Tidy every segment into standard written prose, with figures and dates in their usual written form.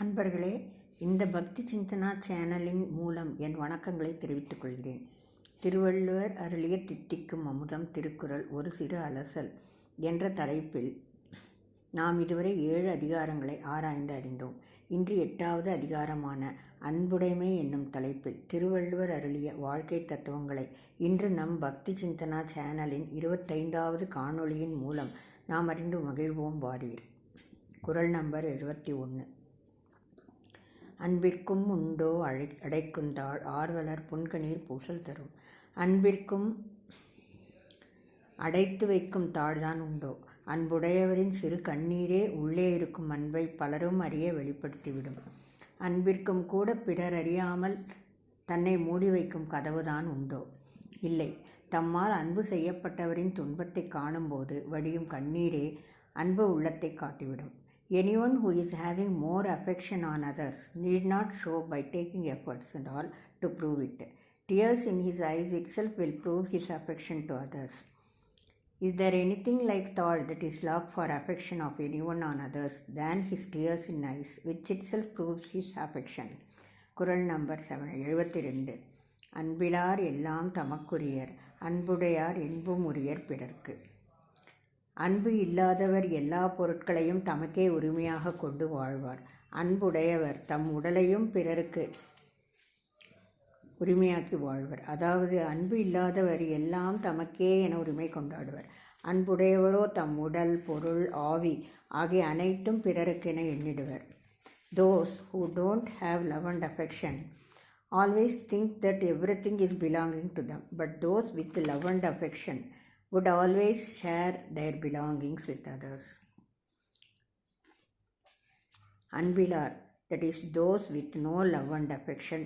அன்பர்களே, இந்த பக்தி சிந்தனா சேனலின் மூலம் என் வணக்கங்களை தெரிவித்துக் கொள்கிறேன். திருவள்ளுவர் அருளிய தித்திக்கும் அமுதம் திருக்குறள் ஒரு சிறு அலசல் என்ற தலைப்பில் நாம் இதுவரை 7 அதிகாரங்களை ஆராய்ந்து அறிந்தோம். இன்று 8வது அதிகாரமான அன்புடைமை என்னும் தலைப்பில் திருவள்ளுவர் அருளிய வாழ்க்கை தத்துவங்களை இன்று நம் பக்தி சிந்தனா சேனலின் 25வது காணொளியின் மூலம் நாம் அறிந்து மகிழ்வோம் வாரீர். குறள் நம்பர் 71. அன்பிற்கும் உண்டோ அடைக்குந்தாள் ஆர்வலர் புன்கணீர் பூசல் தரும். அன்பிற்கும் அடைத்து வைக்கும் தாழ்தான் உண்டோ? அன்புடையவரின் சிறு கண்ணீரே உள்ளே இருக்கும் அன்பை பலரும் அறிய வெளிப்படுத்திவிடும். அன்பிற்கும் கூட பிறர் அறியாமல் தன்னை மூடி வைக்கும் கதவுதான் உண்டோ? இல்லை. தம்மால் அன்பு செய்யப்பட்டவரின் துன்பத்தை காணும்போது வடியும் கண்ணீரே அன்பு உள்ளத்தை காட்டிவிடும். Anyone who is having more affection on others need not show by taking efforts and all to prove it. Tears in his eyes itself will prove his affection to others. Is there anything like thought that is lack for affection of anyone on others than his tears in eyes, which itself proves his affection? குறள் number 72. அன்பிலார் எல்லாம் தமக்குரியர் அன்புடையார் என்பும் உரியர் பிறர்க்கு. அன்பு இல்லாதவர் எல்லா பொருட்களையும் தமக்கே உரிமையாக கொண்டு வாழ்வார். அன்புடையவர் தம் உடலையும் பிறருக்கு உரிமையாக்கி வாழ்வர். அதாவது அன்பு இல்லாதவர் எல்லாம் தமக்கே என உரிமை கொண்டாடுவர். அன்புடையவரோ தம் உடல், பொருள், ஆவி ஆகிய அனைத்தும் பிறருக்கென எண்ணிடுவர். Those who don't have love and affection always think that everything is belonging to them, but those with love and affection would always share their belongings with others. Anbilar, that is those with no love and affection,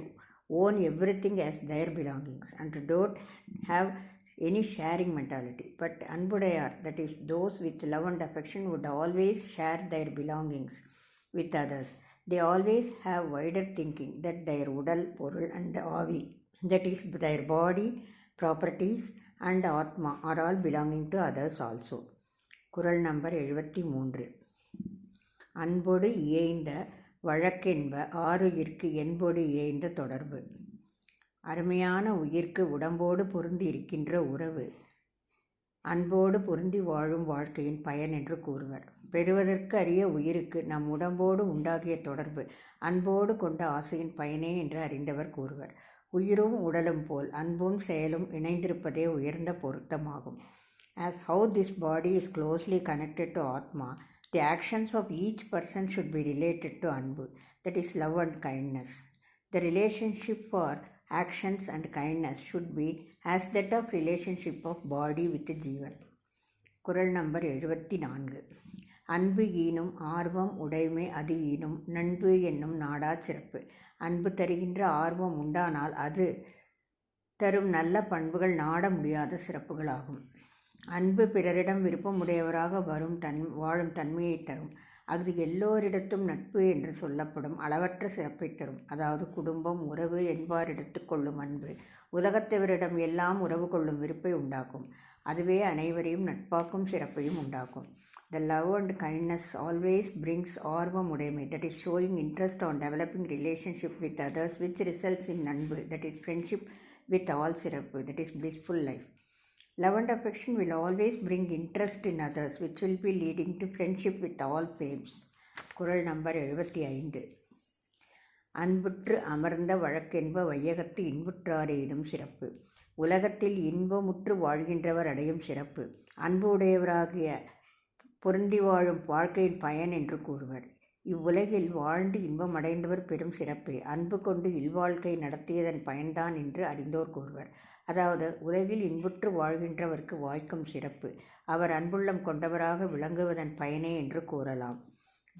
own everything as their belongings and don't have any sharing mentality. But Anbudayar, that is those with love and affection, would always share their belongings with others. They always have wider thinking that their udal, porul and avi, that is their body, properties and Atma are all belonging to others also. குறள் number 73. அன்பொடு இயைந்த வழக்கென்ப ஆருயிர்க்கு என்பொடு இயைந்த தொடர்பு. அருமையான உயிர்க்கு உடம்போடு பொருந்தி இருக்கின்ற உறவு அன்போடு பொருந்தி வாழும் வாழ்க்கையின் பயன் என்று கூறுவர். பெறுவதற்கு அரிய உயிருக்கு நம் உடம்போடு உண்டாகிய தொடர்பு அன்போடு கொண்ட ஆசையின் பயனே என்று அறிந்தவர் கூறுவர். உயிரும் உடலும் போல் அன்பும் செயலும் இணைந்திருப்பதே உயர்ந்த பொருத்தமாகும். As how this body is closely connected to Atma, the actions of each person should be related to Anbu, that is love and kindness. The relationship for actions and kindness should be as that of relationship of body with Jeevan. குறள் number 74. அன்பு ஈனும் ஆர்வம் உடைமை அது ஈனும் நண்பு என்னும் நாடா சிறப்பு. அன்பு தருகின்ற ஆர்வம் உண்டானால் அது தரும் நல்ல பண்புகள் நாட முடியாத சிறப்புகளாகும். அன்பு பிறரிடம் விருப்பமுடையவராக வாழும் தன்மையை தரும். அது எல்லோரிடத்தும் நட்பு என்று சொல்லப்படும் அளவற்ற சிறப்பை தரும். அதாவது குடும்பம், உறவு என்பாரிடத்து கொள்ளும் அன்பு உலகத்தவரிடம் எல்லாம் உறவு கொள்ளும் விருப்பை உண்டாக்கும். அதுவே அனைவரையும் நட்பாக்கும் சிறப்பையும் உண்டாக்கும். The love and kindness always brings ஆர்வம் உடைமை, that is showing interest on developing relationship with others, which results in அன்பு, that is friendship with all சிறப்பு, that is blissful life. Love and affection will always bring interest in others, which will be leading to friendship with all fames. குறள் number 75. அன்புற்று அமர்ந்த வழக்கென்ப வையகத்து இன்புற்றார் எய்தும் சிறப்பு. உலகத்தில் இன்பமுற்று வாழ்கின்றவர் அடையும் சிறப்பு அன்பு உடையவராகிய பொருந்தி வாழும் வாழ்க்கையின் பயன் என்று கூறுவர். இவ்வுலகில் வாழ்ந்து இன்பம் அடைந்தவர் பெரும் சிறப்பு அன்பு கொண்டு இல்வாழ்க்கை நடத்தியதன் பயன்தான் என்று அறிந்தோர் கூறுவர். அதாவது உலகில் இன்புற்று வாழ்கின்றவர்க்கு வாய்க்கும் சிறப்பு அவர் அன்புள்ளம் கொண்டவராக விளங்குவதன் பயனே என்று கூறலாம்.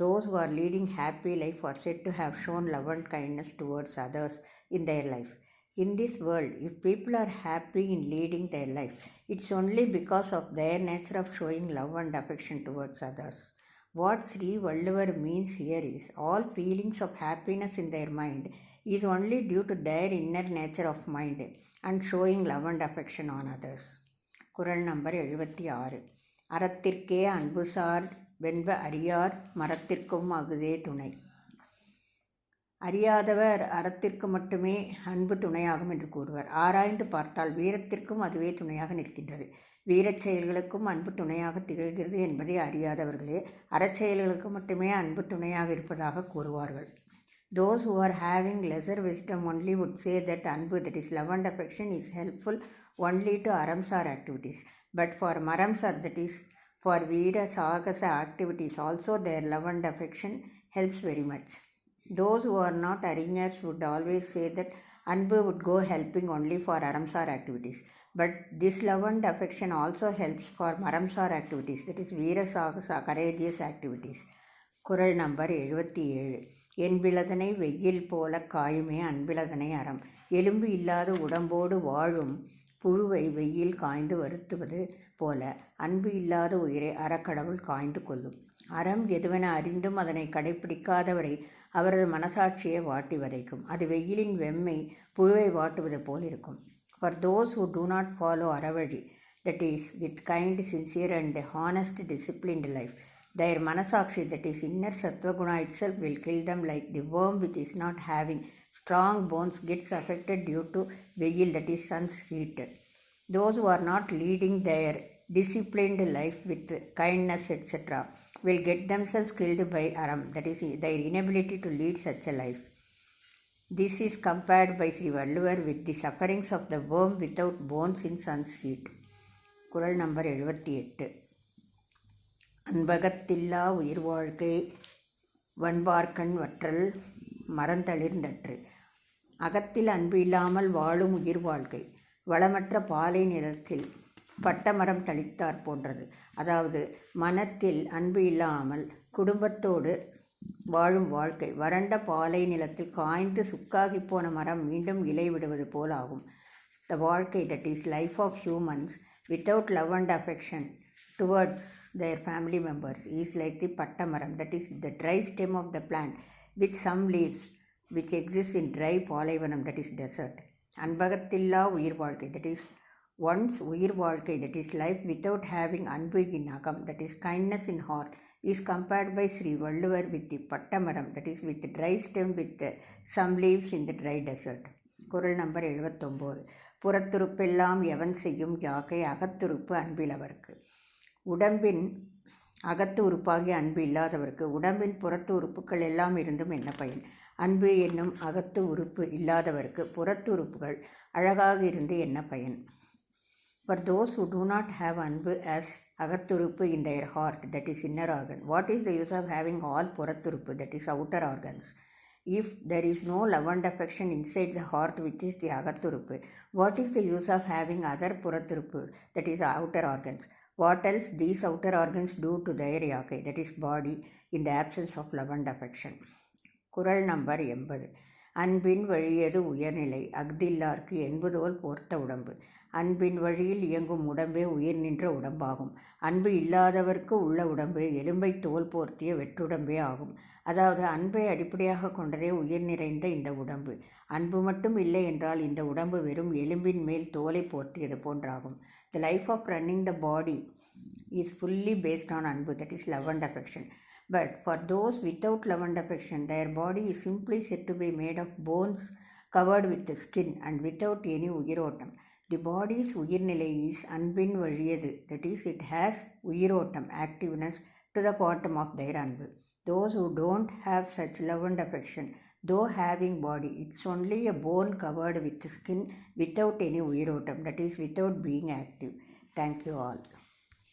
Those who are leading happy life are said to have shown love and kindness towards others in their life. In this world, if people are happy in leading their life, it's only because of their nature of showing love and affection towards others. What Sri Valluvar means here is all feelings of happiness in their mind is only due to their inner nature of mind and showing love and affection on others. குறள் number 76. அறத்திற்கே அன்புசார் வென்ப அறியார் மரத்திற்கும் அகுதே துணை. அறியாதவர் அறத்திற்கு மட்டுமே அன்பு துணையாகும் என்று கூறுவர். ஆராய்ந்து பார்த்தால் வீரத்திற்கும் அதுவே துணையாக நிற்கின்றது. வீரச் செயல்களுக்கும் அன்பு துணையாக திகழ்கிறது என்பதை அறியாதவர்களே அறச்செயல்களுக்கு மட்டுமே அன்பு துணையாக இருப்பதாக கூறுவார்கள். Those who are having lesser wisdom only would say that anbu, that is love and affection, is helpful only to aramsar activities. But for maramsar, that is for veera sagasa activities also, their love and affection helps very much. Those who are not arigners would always say that anbu would go helping only for aramsar activities. But this love and affection also helps for maramsar activities, that is veera sagasa courageous activities. குறள் number 77. என்பிலதனை வெயில் போல காயுமே அன்பிலதனை அறம். எலும்பு இல்லாத உடம்போடு வாழும் புழுவை வெயில் காய்ந்து வருத்துவது போல அன்பு இல்லாத உயிரை அறக்கடவுள் காய்ந்து கொள்ளும். அறம் எதுவென அறிந்தும் அதனை கடைப்பிடிக்காதவரை அவரது மனசாட்சியை வாட்டி வதைக்கும். அது வெயிலின் வெம்மை புழுவை வாட்டுவது போல் இருக்கும். For those who do not follow அறவழி, that is with kind, sincere and honest disciplined life, their manasakshi, that is inner sattva-guna itself, will kill them like the worm which is not having strong bones gets affected due to veil, that is sun's heat. Those who are not leading their disciplined life with kindness etc. will get themselves killed by aram, that is their inability to lead such a life. This is compared by Sri Valluvar with the sufferings of the worm without bones in sun's heat. குறள் number 78. அன்பகத்தில்லா உயிர் வாழ்க்கை வன்பார்க்கண் வற்றல் மரந்தளிர்ந்தற்று. அகத்தில் அன்பு இல்லாமல் வாழும் உயிர் வாழ்க்கை வளமற்ற பாலை நிலத்தில் பட்டமரம் தளித்தார் போன்றது. அதாவது மனத்தில் அன்பு இல்லாமல் குடும்பத்தோடு வாழும் வாழ்க்கை வறண்ட பாலை நிலத்தில் காய்ந்து சுக்காகி போன மரம் மீண்டும் இலை விடுவது போல் ஆகும். The வாழ்க்கை, that is life of humans, without love and affection towards their family members, is like the pattamaram, that is the dry stem of the plant with some leaves which exists in dry பாலைவனம், that is desert. அன்பகத்தில்லா உயிர் வாழ்க்கை, that is one's உயிர் வாழ்க்கை, that is life without having அன்பு in அகம், that is kindness in heart, is compared by Sri Valluvar with the pattamaram, that is with the dry stem with some leaves in the dry desert. குறள் number 79. புறத்துறுப்பெல்லாம் எவன் செய்யும் யாக்கை அகத்துறுப்பு அன்பிலவர்க்கு. உடம்பின் அகத்து உறுப்பாகிய அன்பு இல்லாதவருக்கு உடம்பின் புறத்து உறுப்புகள் எல்லாம் இருந்தும் என்ன பயன்? அன்பு என்னும் அகத்து உறுப்பு இல்லாதவருக்கு புறத்து உறுப்புகள் அழகாக இருந்து என்ன பயன்? For those who do not have அன்பு as அகத்துறுப்பு in their heart, that is inner organ, what is the use of having all புறத்துறுப்பு, that is outer organs? If there is no love and affection inside the heart, which is the அகத்துறுப்பு, what is the use of having other புறத்துறுப்பு, that is outer organs? What else these outer organs do to their yakai, that is body, in the absence of love and affection? குறள் number 80. அன்பின் வழியது உயர்நிலை அஃதில்லார்க்கு என்பதோல் போர்த்த உடம்பு. அன்பின் வழியில் இயங்கும் உடம்பே உயிர் நின்ற உடம்பாகும். அன்பு இல்லாதவர்க்கு உள்ள உடம்பு எலும்பை தோல் போர்த்திய வெற்றுடம்பே ஆகும். அதாவது அன்பை அடிப்படையாக கொண்டதே உயிர் நிறைந்த இந்த உடம்பு. அன்பு மட்டும் இல்லை என்றால் இந்த உடம்பு வெறும் எலும்பின் மேல் தோலை போர்த்தியது போன்றாகும். The life of running the body is fully based on anbu, that is love and affection. But for those without love and affection, their body is simply said to be made of bones covered with skin and without any uyirotam. The body's uyirnilai is anbin valiyadu, that is it has uyirotam, activeness, to the quantum of their anbu. Those who don't have such love and affection, though having body, it's only a bone covered with skin without any uyirotam, that is without being active. Thank you all.